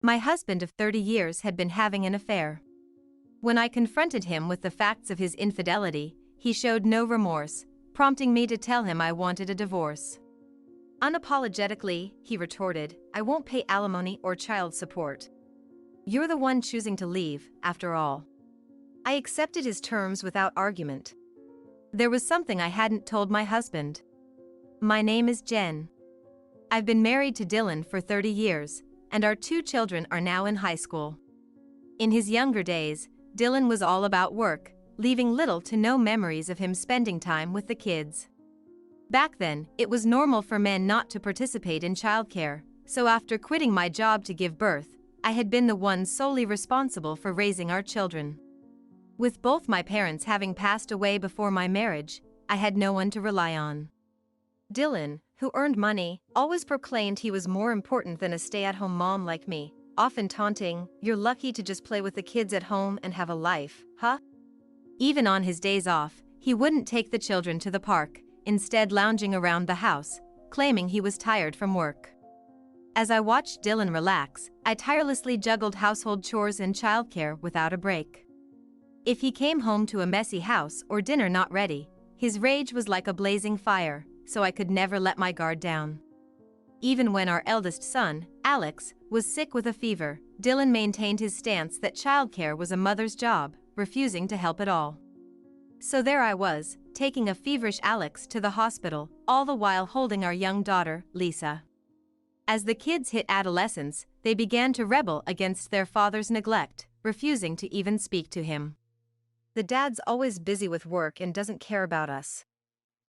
My husband of 30 years had been having an affair. When I confronted him with the facts of his infidelity, he showed no remorse, prompting me to tell him I wanted a divorce. Unapologetically, he retorted, "I won't pay alimony or child support. You're the one choosing to leave, after all." I accepted his terms without argument. There was something I hadn't told my husband. My name is Jen. I've been married to Dylan for 30 years, and our 2 children are now in high school. In his younger days, Dylan was all about work, leaving little to no memories of him spending time with the kids. Back then, it was normal for men not to participate in childcare, so after quitting my job to give birth, I had been the one solely responsible for raising our children. With both my parents having passed away before my marriage, I had no one to rely on. Dylan, who earned money, always proclaimed he was more important than a stay-at-home mom like me, often taunting, "You're lucky to just play with the kids at home and have a life, huh?" Even on his days off, he wouldn't take the children to the park, instead lounging around the house, claiming he was tired from work. As I watched Dylan relax, I tirelessly juggled household chores and childcare without a break. If he came home to a messy house or dinner not ready, his rage was like a blazing fire, so I could never let my guard down. Even when our eldest son, Alex, was sick with a fever, Dylan maintained his stance that childcare was a mother's job, refusing to help at all. So there I was, taking a feverish Alex to the hospital, all the while holding our young daughter, Lisa. As the kids hit adolescence, they began to rebel against their father's neglect, refusing to even speak to him. "The dad's always busy with work and doesn't care about us.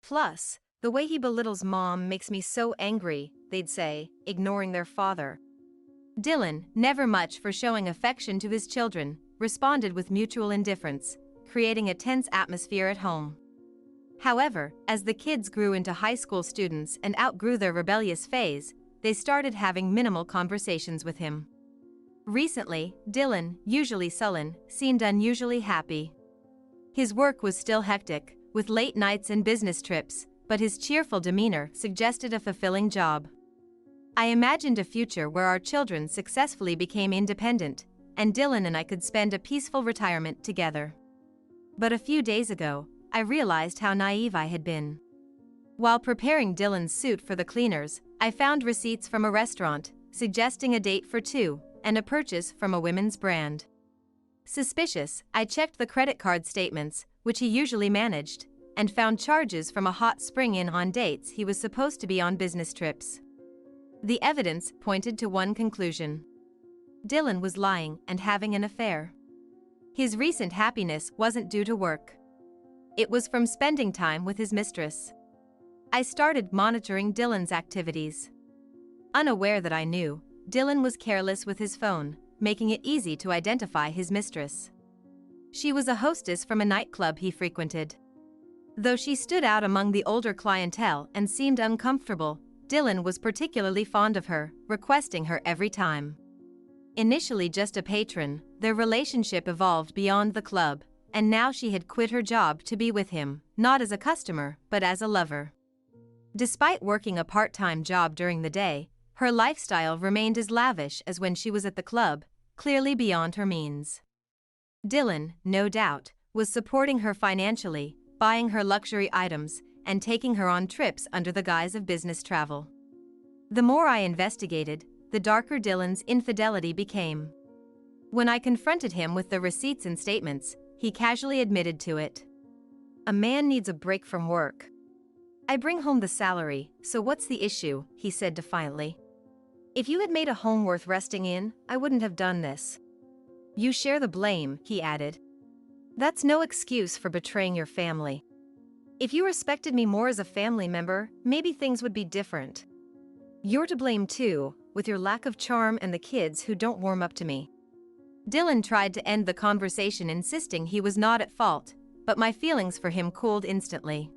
Plus, the way he belittles mom makes me so angry," they'd say, ignoring their father. Dylan, never much for showing affection to his children, responded with mutual indifference, creating a tense atmosphere at home. However, as the kids grew into high school students and outgrew their rebellious phase, they started having minimal conversations with him. Recently, Dylan, usually sullen, seemed unusually happy. His work was still hectic, with late nights and business trips, but his cheerful demeanor suggested a fulfilling job. I imagined a future where our children successfully became independent, and Dylan and I could spend a peaceful retirement together. But a few days ago, I realized how naive I had been. While preparing Dylan's suit for the cleaners, I found receipts from a restaurant, suggesting a date for 2, and a purchase from a women's brand. Suspicious, I checked the credit card statements, which he usually managed, and found charges from a hot spring inn on dates he was supposed to be on business trips. The evidence pointed to one conclusion. Dylan was lying and having an affair. His recent happiness wasn't due to work. It was from spending time with his mistress. I started monitoring Dylan's activities. Unaware that I knew, Dylan was careless with his phone, making it easy to identify his mistress. She was a hostess from a nightclub he frequented. Though she stood out among the older clientele and seemed uncomfortable, Dylan was particularly fond of her, requesting her every time. Initially just a patron, their relationship evolved beyond the club, and now she had quit her job to be with him, not as a customer, but as a lover. Despite working a part-time job during the day, her lifestyle remained as lavish as when she was at the club, clearly beyond her means. Dylan, no doubt, was supporting her financially, buying her luxury items, and taking her on trips under the guise of business travel. The more I investigated, the darker Dylan's infidelity became. When I confronted him with the receipts and statements, he casually admitted to it. "A man needs a break from work. I bring home the salary, so what's the issue?" he said defiantly. "If you had made a home worth resting in, I wouldn't have done this." "You share the blame," he added. "That's no excuse for betraying your family. If you respected me more as a family member, maybe things would be different. You're to blame too, with your lack of charm and the kids who don't warm up to me." Dylan tried to end the conversation, insisting he was not at fault, but my feelings for him cooled instantly.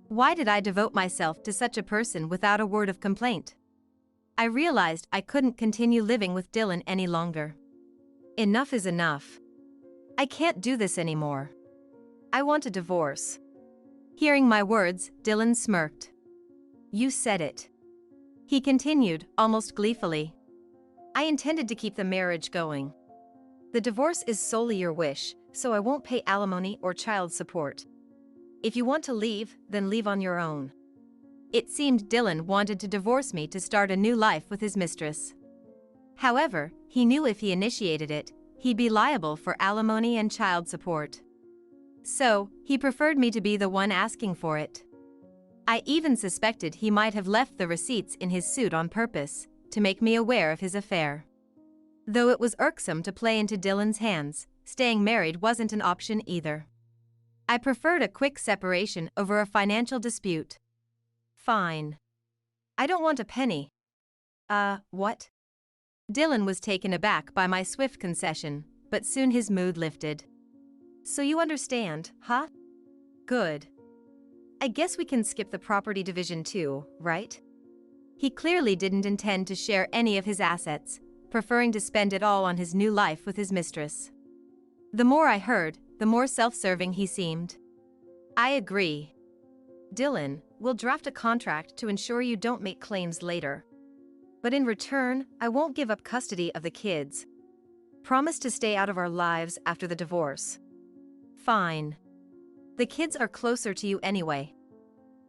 Why did I devote myself to such a person without a word of complaint? I realized I couldn't continue living with Dylan any longer. Enough is enough. I can't do this anymore. I want a divorce. Hearing my words, Dylan smirked. "You said it." He continued, almost gleefully. I intended to keep the marriage going. The divorce is solely your wish, so I won't pay alimony or child support. If you want to leave, then leave on your own. It seemed Dylan wanted to divorce me to start a new life with his mistress. However, he knew if he initiated it, he'd be liable for alimony and child support. So, he preferred me to be the one asking for it. I even suspected he might have left the receipts in his suit on purpose, to make me aware of his affair. Though it was irksome to play into Dylan's hands, staying married wasn't an option either. I preferred a quick separation over a financial dispute. Fine. I don't want a penny. What? Dylan was taken aback by my swift concession, but soon his mood lifted. So you understand, huh? Good. I guess we can skip the property division too, right? He clearly didn't intend to share any of his assets, preferring to spend it all on his new life with his mistress. The more I heard, the more self-serving he seemed. I agree. Dylan, we'll draft a contract to ensure you don't make claims later. But in return, I won't give up custody of the kids. Promise to stay out of our lives after the divorce. Fine. The kids are closer to you anyway.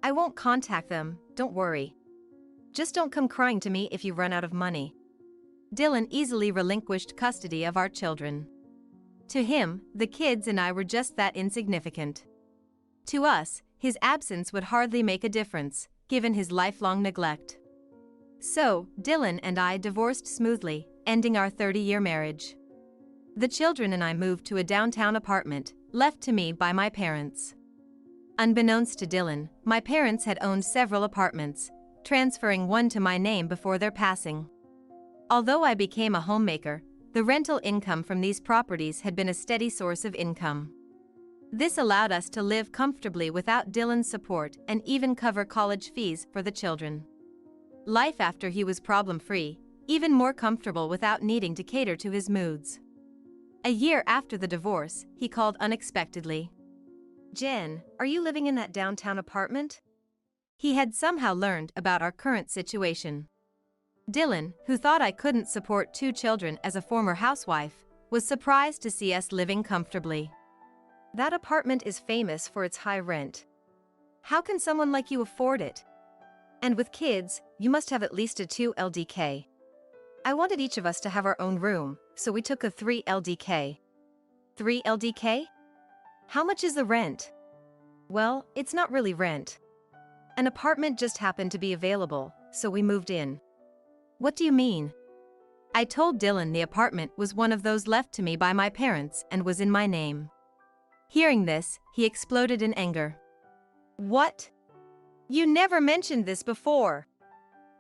I won't contact them, don't worry. Just don't come crying to me if you run out of money. Dylan easily relinquished custody of our children. To him, the kids and I were just that insignificant. To us, his absence would hardly make a difference, given his lifelong neglect. So, Dylan and I divorced smoothly, ending our 30-year marriage. The children and I moved to a downtown apartment, left to me by my parents. Unbeknownst to Dylan, my parents had owned several apartments, transferring one to my name before their passing. Although I became a homemaker, the rental income from these properties had been a steady source of income. This allowed us to live comfortably without Dylan's support and even cover college fees for the children. Life after he was problem-free, even more comfortable without needing to cater to his moods. A year after the divorce, he called unexpectedly. Jen, are you living in that downtown apartment? He had somehow learned about our current situation. Dylan, who thought I couldn't support 2 children as a former housewife, was surprised to see us living comfortably. That apartment is famous for its high rent. How can someone like you afford it? And with kids, you must have at least a 2 LDK. I wanted each of us to have our own room, so we took a 3 LDK. 3 LDK? How much is the rent? Well, it's not really rent. An apartment just happened to be available, so we moved in. What do you mean? I told Dylan the apartment was one of those left to me by my parents and was in my name. Hearing this, he exploded in anger. What? You never mentioned this before.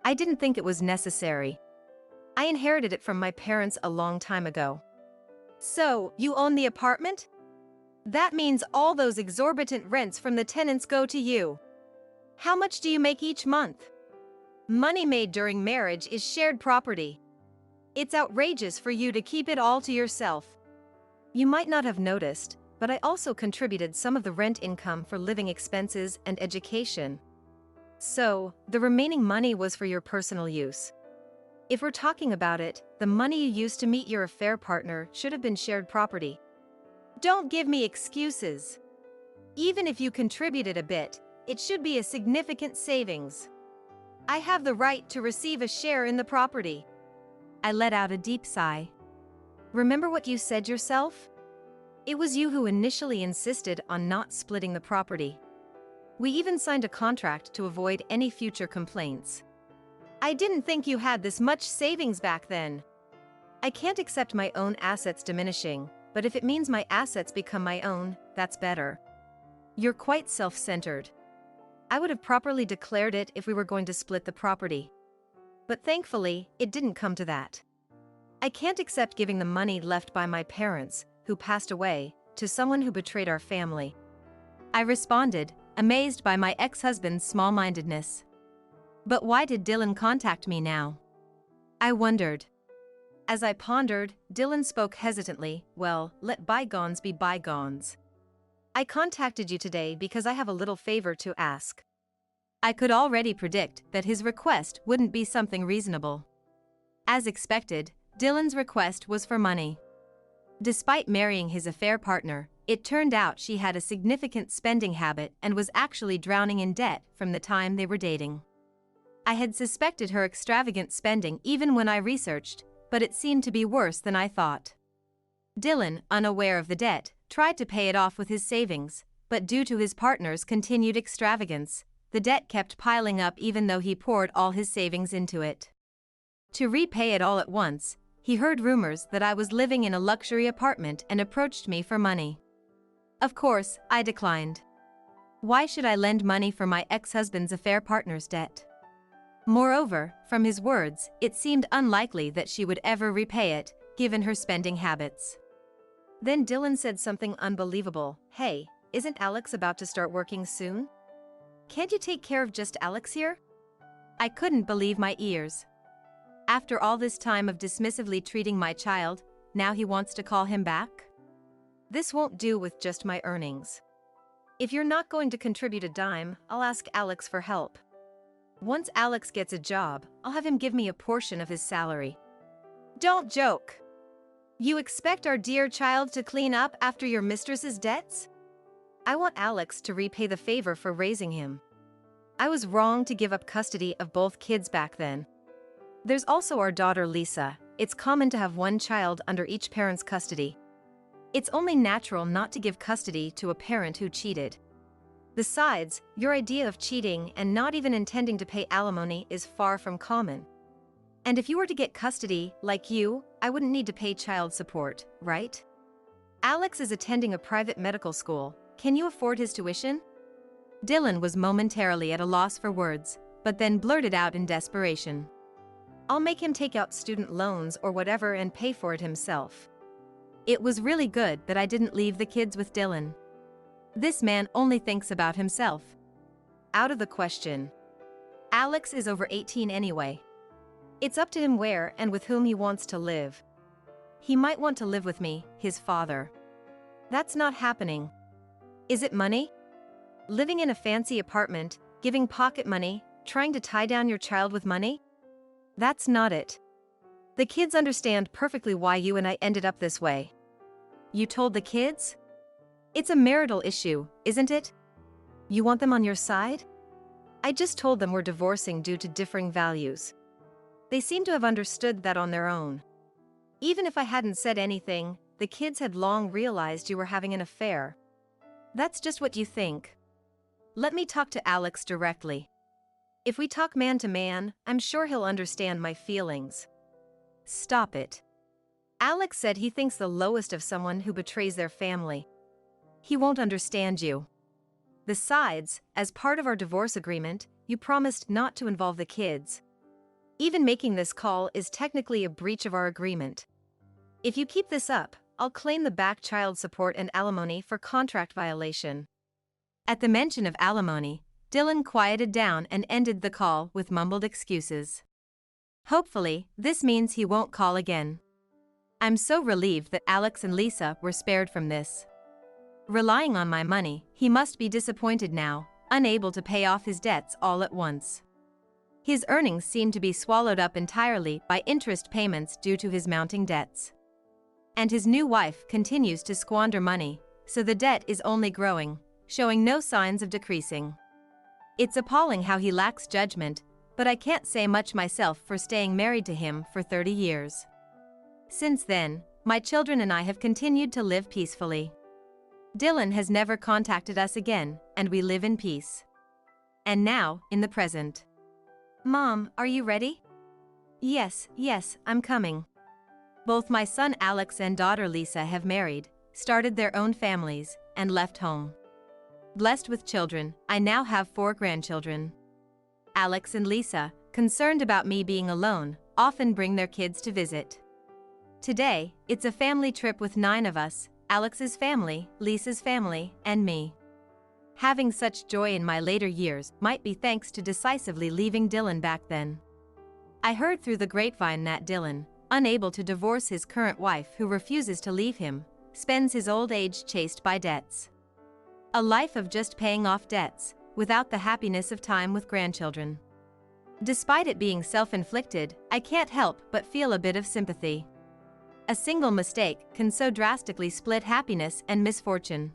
I didn't think it was necessary. I inherited it from my parents a long time ago. So, you own the apartment? That means all those exorbitant rents from the tenants go to you. How much do you make each month? Money made during marriage is shared property. It's outrageous for you to keep it all to yourself. You might not have noticed, but I also contributed some of the rent income for living expenses and education. So, the remaining money was for your personal use. If we're talking about it, the money you used to meet your affair partner should have been shared property. Don't give me excuses. Even if you contributed a bit, it should be a significant savings. I have the right to receive a share in the property. I let out a deep sigh. Remember what you said yourself? It was you who initially insisted on not splitting the property. We even signed a contract to avoid any future complaints. I didn't think you had this much savings back then. I can't accept my own assets diminishing, but if it means my assets become my own, that's better. You're quite self-centered. I would have properly declared it if we were going to split the property. But thankfully, it didn't come to that. I can't accept giving the money left by my parents, who passed away, to someone who betrayed our family. I responded, amazed by my ex-husband's small-mindedness. But why did Dylan contact me now? I wondered. As I pondered, Dylan spoke hesitantly, well, let bygones be bygones. I contacted you today because I have a little favor to ask. I could already predict that his request wouldn't be something reasonable. As expected, Dylan's request was for money. Despite marrying his affair partner, it turned out she had a significant spending habit and was actually drowning in debt from the time they were dating. I had suspected her extravagant spending even when I researched, but it seemed to be worse than I thought. Dylan, unaware of the debt, tried to pay it off with his savings, but due to his partner's continued extravagance, the debt kept piling up even though he poured all his savings into it. To repay it all at once, he heard rumors that I was living in a luxury apartment and approached me for money. Of course, I declined. Why should I lend money for my ex-husband's affair partner's debt? Moreover, from his words, it seemed unlikely that she would ever repay it, given her spending habits. Then Dylan said something unbelievable. "Hey, isn't Alex about to start working soon? Can't you take care of just Alex here?" I couldn't believe my ears. After all this time of dismissively treating my child, now he wants to call him back? This won't do with just my earnings. If you're not going to contribute a dime, I'll ask Alex for help. Once Alex gets a job, I'll have him give me a portion of his salary. Don't joke. You expect our dear child to clean up after your mistress's debts? I want Alex to repay the favor for raising him. I was wrong to give up custody of both kids back then. There's also our daughter Lisa. It's common to have one child under each parent's custody. It's only natural not to give custody to a parent who cheated. Besides, your idea of cheating and not even intending to pay alimony is far from common. And if you were to get custody, like you, I wouldn't need to pay child support, right? Alex is attending a private medical school. Can you afford his tuition? Dylan was momentarily at a loss for words, but then blurted out in desperation. I'll make him take out student loans or whatever and pay for it himself. It was really good that I didn't leave the kids with Dylan. This man only thinks about himself. Out of the question. Alex is over 18 anyway. It's up to him where and with whom he wants to live. He might want to live with me, his father. That's not happening. Is it money? Living in a fancy apartment, giving pocket money, trying to tie down your child with money? That's not it. The kids understand perfectly why you and I ended up this way. You told the kids? It's a marital issue, isn't it? You want them on your side? I just told them we're divorcing due to differing values. They seem to have understood that on their own. Even if I hadn't said anything, the kids had long realized you were having an affair. That's just what you think. Let me talk to Alex directly. If we talk man to man, I'm sure he'll understand my feelings. Stop it. Alex said he thinks the lowest of someone who betrays their family. He won't understand you. Besides, as part of our divorce agreement, you promised not to involve the kids. Even making this call is technically a breach of our agreement. If you keep this up, I'll claim the back child support and alimony for contract violation. At the mention of alimony, Dylan quieted down and ended the call with mumbled excuses. Hopefully, this means he won't call again. I'm so relieved that Alex and Lisa were spared from this. Relying on my money, he must be disappointed now, unable to pay off his debts all at once. His earnings seem to be swallowed up entirely by interest payments due to his mounting debts. And his new wife continues to squander money, so the debt is only growing, showing no signs of decreasing. It's appalling how he lacks judgment, but I can't say much myself for staying married to him for 30 years. Since then, my children and I have continued to live peacefully. Dylan has never contacted us again, and we live in peace. And now, in the present. Mom, are you ready? Yes, I'm coming. Both my son Alex and daughter Lisa have married, started their own families, and left home. Blessed with children, I now have 4 grandchildren. Alex and Lisa, concerned about me being alone, often bring their kids to visit. Today, it's a family trip with 9 of us, Alex's family, Lisa's family, and me. Having such joy in my later years might be thanks to decisively leaving Dylan back then. I heard through the grapevine that Dylan, unable to divorce his current wife who refuses to leave him, spends his old age chased by debts. A life of just paying off debts, without the happiness of time with grandchildren. Despite it being self-inflicted, I can't help but feel a bit of sympathy. A single mistake can so drastically split happiness and misfortune.